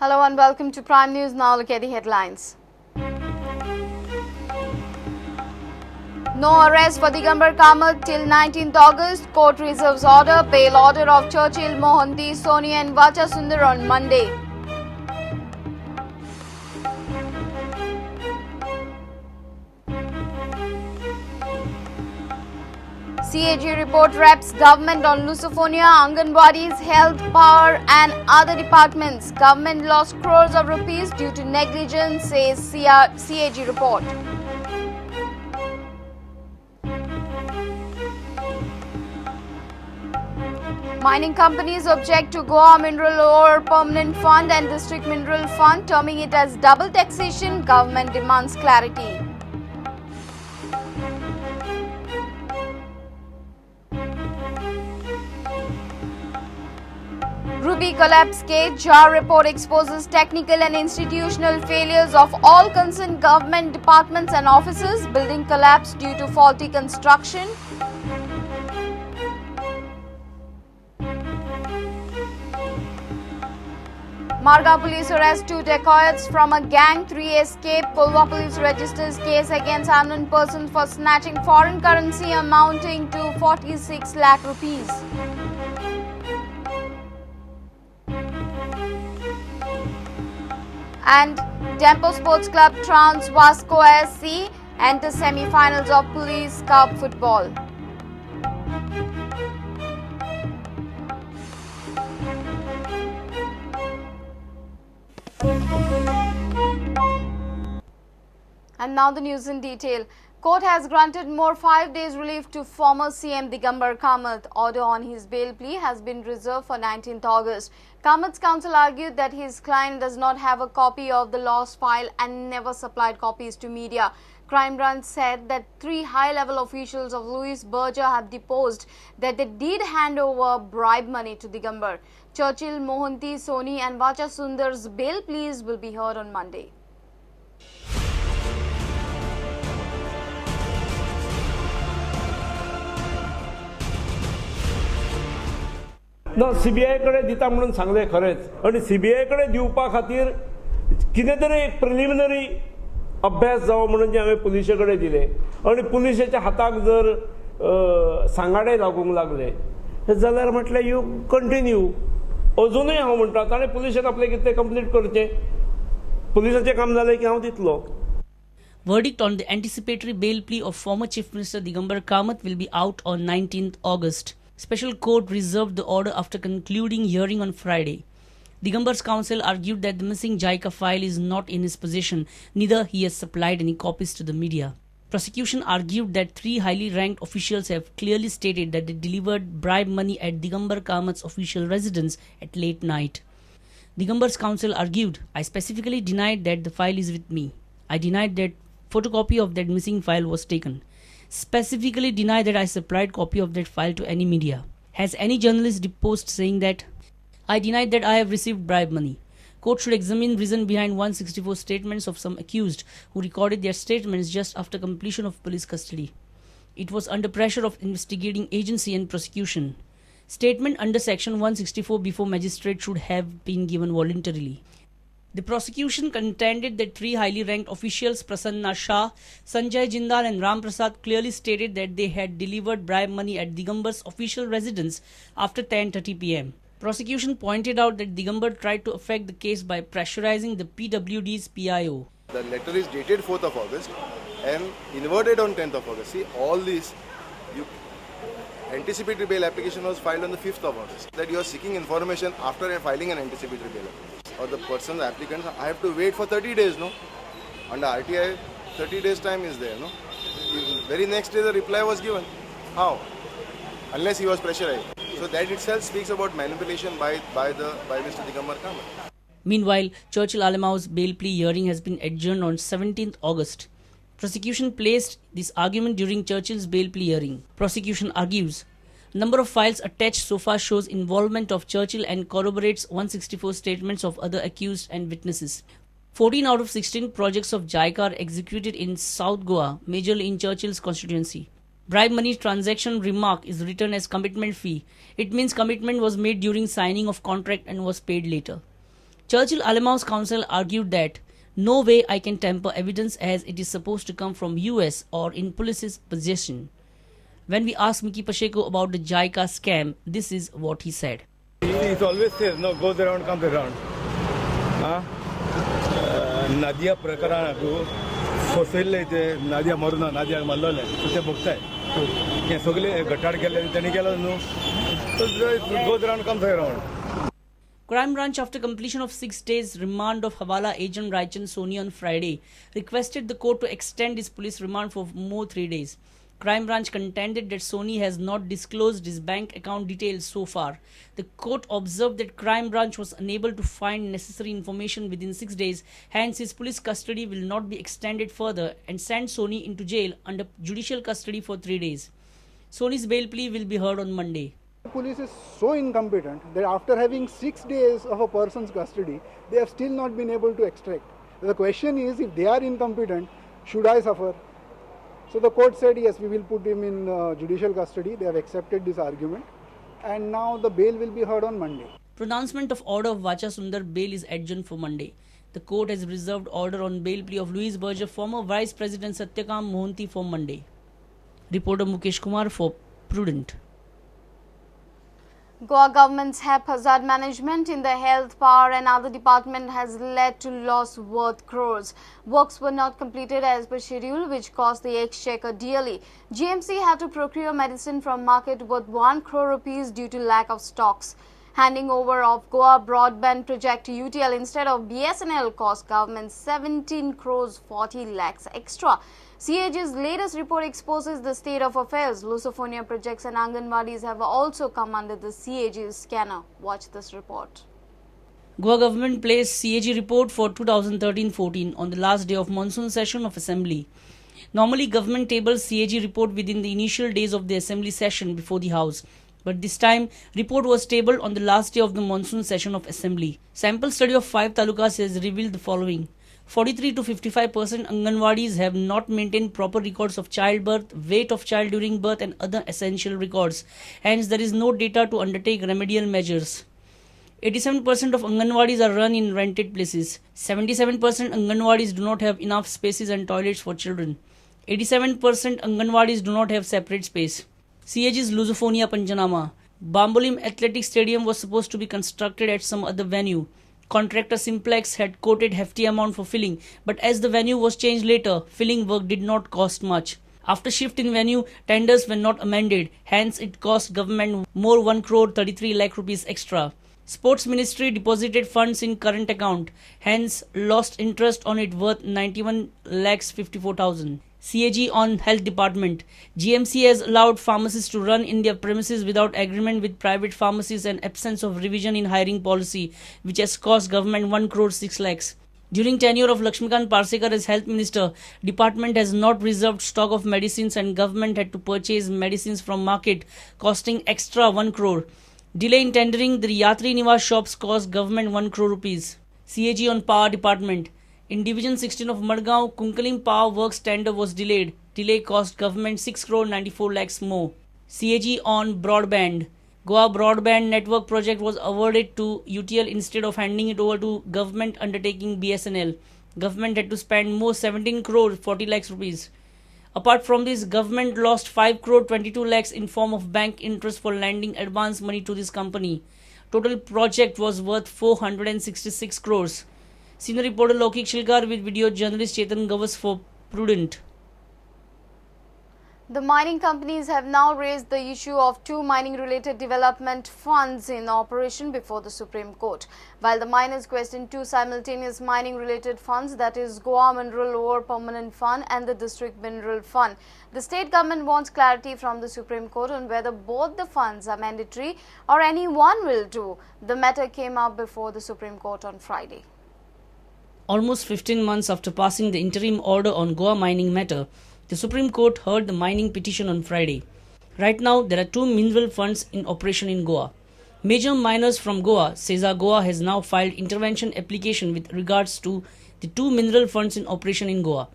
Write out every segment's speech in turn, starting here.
Hello and welcome to Prime News. Now look at the headlines. No arrest for Digambar Kamath till 19th August. Court reserves order. Bail order of Churchill, Mohanty, Soni and Vacha Sundar on Monday. CAG report reps government on Lusophonia, Anganwadis, health, power and other departments. Government lost crores of rupees due to negligence, says CAG report. Mining companies object to Goa Mineral Ore Permanent Fund and District Mineral Fund, terming it as double taxation. Government demands clarity. Ruby collapse case. JAR report exposes technical and institutional failures of all concerned government departments and offices. Building collapse due to faulty construction. Marga police arrest 2 dacoits from a gang, 3 escape. Pulwa police registers case against unknown persons for snatching foreign currency amounting to 46 lakh rupees. And Dempo Sports Club Trans Vasco SC enters semi-finals of Police Cup football. And now the news in detail. Court has granted more 5 days relief to former CM Digambar Kamath. Order on his bail plea has been reserved for 19th August. Kamath's counsel argued that his client does not have a copy of the lost file and never supplied copies to media. Crime Branch said that 3 high-level officials of Louis Berger have deposed that they did hand over bribe money to Digambar. Churchill, Mohanty, Soni and Vacha Sundar's bail pleas will be heard on Monday. ना CBI कडे दिता म्हणून सांगले खरेंच आणि CBI कडे दिवपा खातीर कितें तरी एक प्रिलिमिनरी अभ्यास जावो म्हणून जे हांवें पुलिशे कडेन दिले आणि पुलिशेच्या हाताक जर सांगाडे लागूंक लागले जाल्यार म्हटलें यू कंटिन्यू अजुनूय हांव म्हणटा ताणें पुलिशेन आपलें कितें कंप्लीट करचें पुलिसाचें काम जालें की हांव दितलो. Verdict on the anticipatory bail plea of former Chief Minister Digambar Kamath will be out on 19th August. Special court reserved the order after concluding hearing on Friday. Digambar's counsel argued that the missing JICA file is not in his possession, neither he has supplied any copies to the media. Prosecution argued that 3 highly ranked officials have clearly stated that they delivered bribe money at Digambar Kamath's official residence at late night. Digambar's counsel argued, I specifically denied that the file is with me. I denied that photocopy of that missing file was taken. Specifically deny that I supplied copy of that file to any media. Has any journalist deposed saying that? I denied that I have received bribe money. Court should examine reason behind 164 statements of some accused who recorded their statements just after completion of police custody. It was under pressure of investigating agency and prosecution. Statement under section 164 before magistrate should have been given voluntarily. The prosecution contended that 3 highly ranked officials, Prasanna Shah, Sanjay Jindal and Ram Prasad, clearly stated that they had delivered bribe money at Digambar's official residence after 10:30 p.m. Prosecution pointed out that Digambar tried to affect the case by pressurizing the PWD's PIO. The letter is dated 4th of August and inverted on 10th of August. See, all this, anticipatory bail application was filed on the 5th of August. That you are seeking information after filing an anticipatory bail application. Or the person, the applicant, I have to wait for 30 days, no? Under RTI, 30 days time is there, no? Very next day the reply was given. How? Unless he was pressurized. So that itself speaks about manipulation by Mr. Digambar Kamath. Meanwhile, Churchill Alamau's bail plea hearing has been adjourned on 17th August. Prosecution placed this argument during Churchill's bail plea hearing. Prosecution argues, number of files attached so far shows involvement of Churchill and corroborates 164 statements of other accused and witnesses. 14 out of 16 projects of JICA are executed in South Goa, majorly in Churchill's constituency. Bribe money transaction remark is written as commitment fee. It means commitment was made during signing of contract and was paid later. Churchill Alamous counsel argued that no way I can tamper evidence as it is supposed to come from US or in police's possession. When we asked Mickey Pacheco about the JICA scam, this is what he said. It always says, no, goes around, comes around. Nadia Prakara, Fossil, Nadia Morna, Nadia Malone, Sucha Bukta. Can Sogli, Gatar Gala, Tanikala, no. So it goes around, comes around. Crime Branch, after completion of 6 days remand of Hawala agent Raichan Soni on Friday, requested the court to extend his police remand for more 3 days. Crime Branch contended that Soni has not disclosed his bank account details so far. The court observed that Crime Branch was unable to find necessary information within 6 days, hence his police custody will not be extended further and send Soni into jail under judicial custody for 3 days. Soni's bail plea will be heard on Monday. The police is so incompetent that after having 6 days of a person's custody, they have still not been able to extract. The question is, if they are incompetent, should I suffer? So the court said, yes, we will put him in judicial custody. They have accepted this argument. And now the bail will be heard on Monday. Pronouncement of order of Vacha Sundar bail is adjourned for Monday. The court has reserved order on bail plea of Louise Berger, former Vice President Satyakam Mohanty for Monday. Reporter Mukesh Kumar for Prudent. Goa government's haphazard management in the health, power and other department has led to loss worth crores. Works were not completed as per schedule, which cost the exchequer dearly. GMC had to procure medicine from market worth 1 crore rupees due to lack of stocks. Handing over of Goa broadband project to UTL instead of BSNL cost government 17 crores 40 lakhs extra. CAG's latest report exposes the state of affairs. Lusophonia projects and Anganwadis have also come under the CAG's scanner. Watch this report. Goa government placed CAG report for 2013-14 on the last day of monsoon session of Assembly. Normally, government tables CAG report within the initial days of the Assembly session before the House. But this time, report was tabled on the last day of the monsoon session of Assembly. Sample study of 5 talukas has revealed the following. 43 to 55% Anganwadis have not maintained proper records of childbirth, weight of child during birth and other essential records. Hence, there is no data to undertake remedial measures. 87% of Anganwadis are run in rented places. 77% Anganwadis do not have enough spaces and toilets for children. 87% Anganwadis do not have separate space. CAG's Lusophonia Panchanama. Bambolim Athletic Stadium was supposed to be constructed at some other venue. Contractor Simplex had quoted hefty amount for filling, but as the venue was changed later, filling work did not cost much. After shift in venue, tenders were not amended, hence it cost government more 1 crore 33 lakh rupees extra. Sports Ministry deposited funds in current account, hence lost interest on it worth 91 lakhs 54,000. CAG on Health Department. GMC has allowed pharmacists to run in their premises without agreement with private pharmacies and absence of revision in hiring policy, which has cost government 1 crore 6 lakhs. During tenure of Lakshmikant Parsekar as Health Minister, department has not reserved stock of medicines and government had to purchase medicines from market, costing extra 1 crore. Delay in tendering the Yatri Niwas shops cost government 1 crore rupees. CAG on Power Department. In Division 16 of Madgaon, Kunkalim Power Works tender was delayed. Delay cost government 6 crore 94 lakhs more. CAG on Broadband. Goa Broadband Network project was awarded to UTL instead of handing it over to government undertaking BSNL. Government had to spend more 17 crore 40 lakhs rupees. Apart from this, government lost 5 crore 22 lakhs in form of bank interest for lending advance money to this company. Total project was worth 466 crores. Senior reporter Lokik Shilkar with video journalist Chetan Gavas for Prudent. The mining companies have now raised the issue of 2 mining-related development funds in operation before the Supreme Court. While the miners question 2 simultaneous mining-related funds, that is Goa Mineral Ore Permanent Fund and the District Mineral Fund, the state government wants clarity from the Supreme Court on whether both the funds are mandatory or any one will do. The matter came up before the Supreme Court on Friday. Almost 15 months after passing the interim order on Goa mining matter, the Supreme Court heard the mining petition on Friday. Right now, there are 2 mineral funds in operation in Goa. Major miners from Goa, Seza Goa has now filed intervention application with regards to the 2 mineral funds in operation in Goa.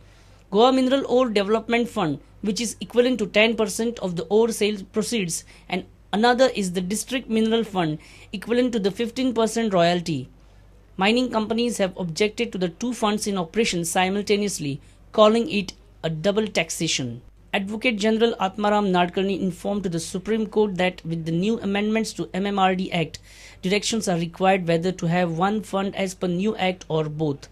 Goa Mineral Ore Development Fund, which is equivalent to 10% of the ore sales proceeds, and another is the District Mineral Fund, equivalent to the 15% royalty. Mining companies have objected to the two funds in operation simultaneously, calling it a double taxation. Advocate General Atmaram Nadkarni informed to the Supreme Court that with the new amendments to MMRD Act, directions are required whether to have one fund as per new act or both.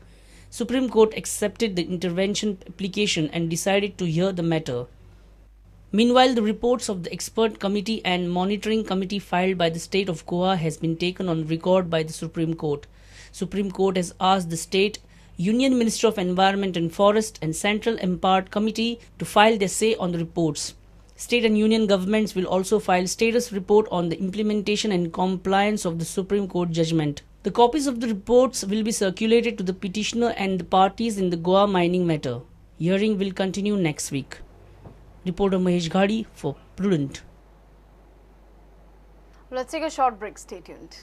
Supreme Court accepted the intervention application and decided to hear the matter. Meanwhile, the reports of the expert committee and monitoring committee filed by the state of Goa has been taken on record by the Supreme Court. Supreme Court has asked the state, Union Minister of Environment and Forest and Central Empowered Committee to file their say on the reports. State and union governments will also file status report on the implementation and compliance of the Supreme Court judgment. The copies of the reports will be circulated to the petitioner and the parties in the Goa mining matter. Hearing will continue next week. Reporter Mahesh Ghadi for Prudent. Let's take a short break. Stay tuned.